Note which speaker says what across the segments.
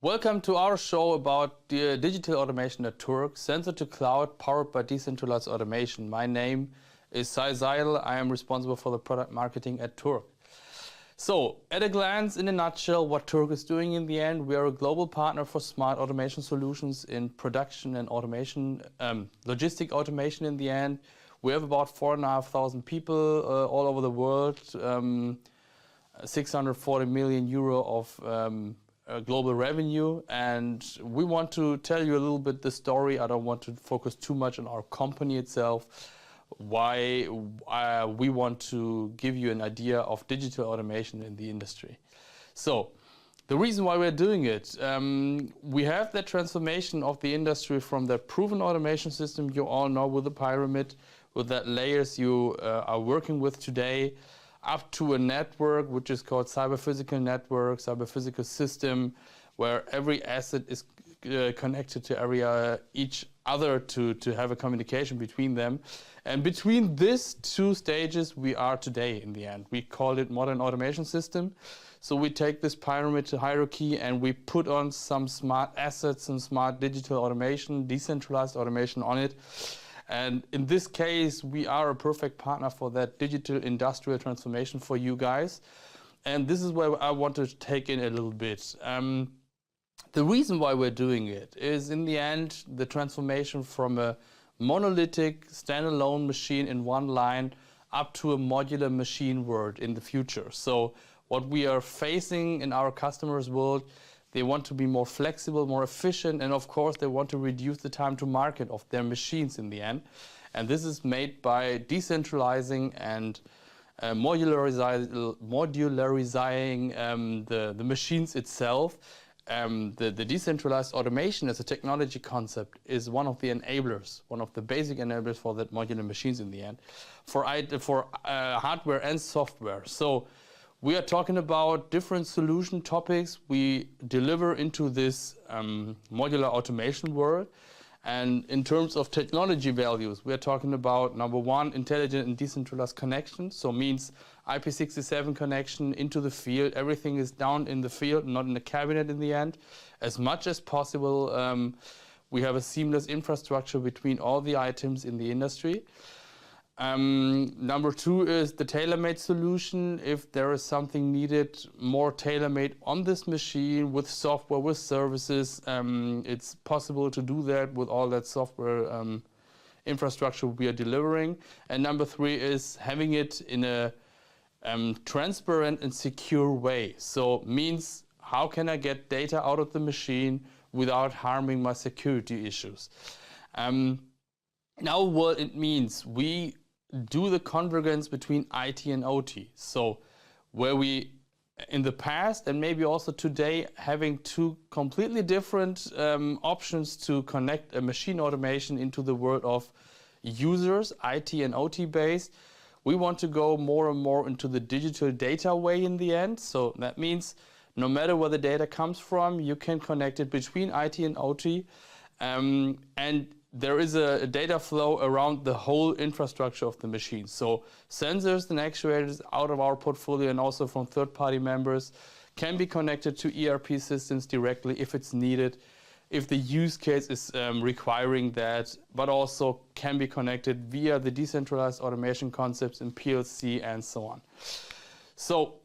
Speaker 1: Welcome to our show about the digital automation at Turck, sensor to cloud, powered by decentralized automation. My name is Seidel. I am responsible for the product marketing at Turck. So, at a glance, in a nutshell, what Turck is doing in the end, we are a global partner for smart automation solutions in production and automation, logistic automation in the end. We have about 4,500 people all over the world, 640 million euro of global revenue, and we want to tell you a little bit the story. I don't want to focus too much on our company itself, why we want to give you an idea of digital automation in the industry. So the reason why we're doing it, we have that transformation of the industry from the proven automation system you all know with the pyramid, with that layers you are working with today, up to a network which is called cyber-physical network, cyber-physical system, where every asset is connected to each other to have a communication between them. And between these two stages we are today in the end. We call it modern automation system. So we take this pyramid hierarchy and we put on some smart assets and smart digital automation, decentralized automation on it. And in this case, we are a perfect partner for that digital industrial transformation for you guys. And this is where I want to take in a little bit. The reason why we're doing it is, in the end, the transformation from a monolithic standalone machine in one line up to a modular machine world in the future. So what we are facing in our customers' world, they want to be more flexible, more efficient, and of course they want to reduce the time to market of their machines in the end. And this is made by decentralizing and modularizing the machines itself. The decentralized automation as a technology concept is one of the enablers, one of the basic enablers for that modular machines in the end, for hardware and software. So we are talking about different solution topics we deliver into this modular automation world. And in terms of technology values, we are talking about, number one, intelligent and decentralized connection. So means IP67 connection into the field. Everything is down in the field, not in the cabinet in the end. As much as possible, we have a seamless infrastructure between all the items in the industry. Number two is the tailor-made solution. If there is something needed, more tailor-made on this machine with software, with services, it's possible to do that with all that software infrastructure we are delivering. And number three is having it in a transparent and secure way. So means, how can I get data out of the machine without harming my security issues? Now what it means, we do the convergence between IT and OT. So where we, in the past and maybe also today, having two completely different options to connect a machine automation into the world of users, IT and OT based, we want to go more and more into the digital data way in the end. So that means no matter where the data comes from, you can connect it between IT and OT. And there is a data flow around the whole infrastructure of the machine. So sensors and actuators out of our portfolio and also from third-party members can be connected to ERP systems directly if it's needed, if the use case is requiring that, but also can be connected via the decentralized automation concepts in PLC and so on. So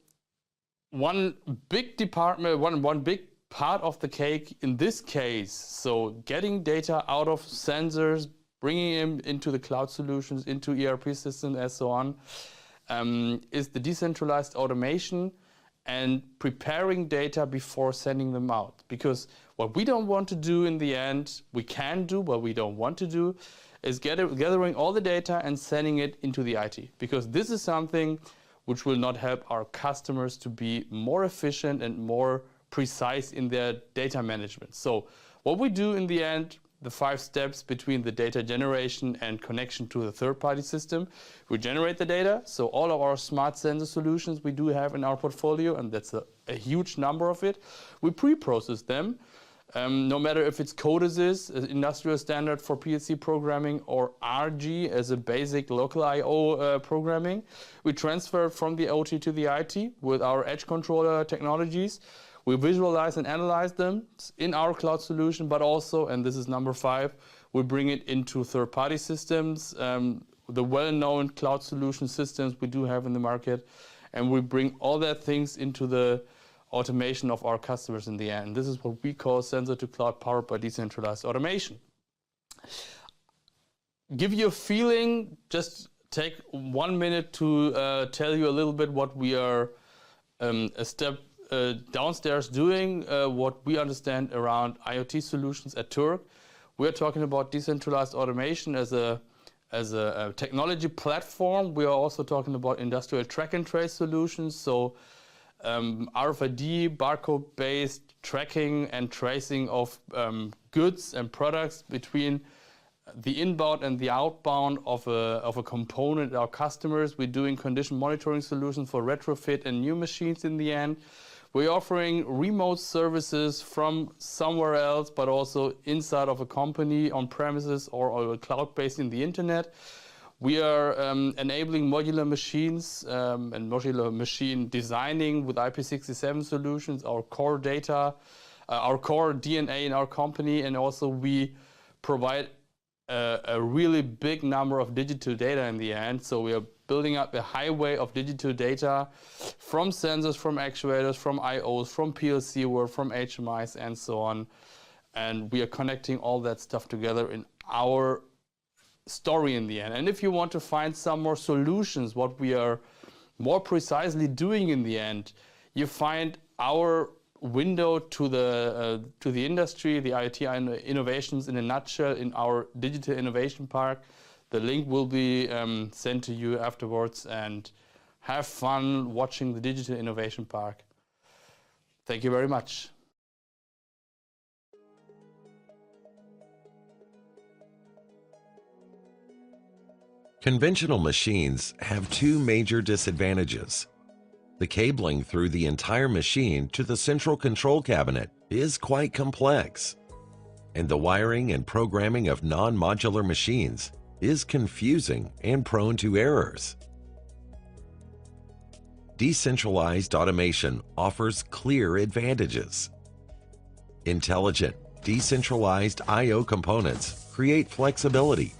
Speaker 1: one big department, one big part of the cake in this case, so getting data out of sensors, bringing them into the cloud solutions, into ERP systems and so on, is the decentralized automation and preparing data before sending them out. Because what we don't want to do in the end, we can do, what we don't want to do, is gathering all the data and sending it into the IT. Because this is something which will not help our customers to be more efficient and more precise in their data management. So what we do in the end, the 5 steps between the data generation and connection to the third-party system. We generate the data, so all of our smart sensor solutions we do have in our portfolio, and that's a huge number of it. We pre-process them, No matter if it's CODESYS, an industrial standard for PLC programming, or RG as a basic local I/O programming, we transfer from the OT to the IT with our edge controller technologies. We visualize and analyze them in our cloud solution, but also, and this is number 5, we bring it into third-party systems, the well-known cloud solution systems we do have in the market, and we bring all that things into the automation of our customers in the end. This is what we call sensor to cloud powered by decentralized automation. Give you a feeling, just take 1 minute to tell you a little bit what we are a step downstairs doing, what we understand around IoT solutions at Turck. We're talking about decentralized automation as a technology platform. We are also talking about industrial track and trace solutions. So RFID, barcode-based tracking and tracing of goods and products between the inbound and the outbound of a component our customers. We're doing condition monitoring solutions for retrofit and new machines in the end. We're offering remote services from somewhere else, but also inside of a company, on premises or cloud-based in the internet. We are enabling modular machines and modular machine designing with IP67 solutions, our core data, our core DNA in our company, and also we provide a really big number of digital data in the end. So we are building up a highway of digital data from sensors, from actuators, from IOs, from PLC world, from HMIs, and so on. And we are connecting all that stuff together in our story in the end. And if you want to find some more solutions, what we are more precisely doing in the end, you find our window to the industry, the IoT innovations in a nutshell, in our digital innovation park. The link will be sent to you afterwards, and have fun watching the digital innovation park. Thank you very much.
Speaker 2: Conventional machines have two major disadvantages. The cabling through the entire machine to the central control cabinet is quite complex, and the wiring and programming of non-modular machines is confusing and prone to errors. Decentralized automation offers clear advantages. Intelligent, decentralized I/O components create flexibility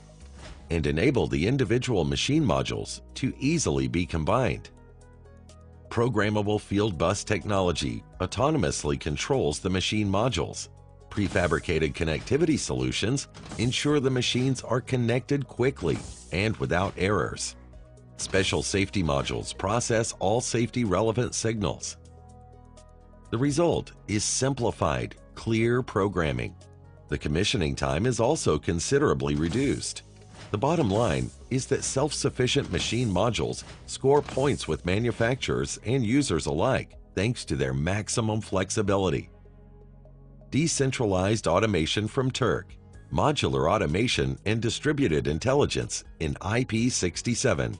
Speaker 2: and enable the individual machine modules to easily be combined. Programmable field bus technology autonomously controls the machine modules. Prefabricated connectivity solutions ensure the machines are connected quickly and without errors. Special safety modules process all safety-relevant signals. The result is simplified, clear programming. The commissioning time is also considerably reduced. The bottom line is that self-sufficient machine modules score points with manufacturers and users alike thanks to their maximum flexibility. Decentralized automation from Turck. Modular automation and distributed intelligence in IP67.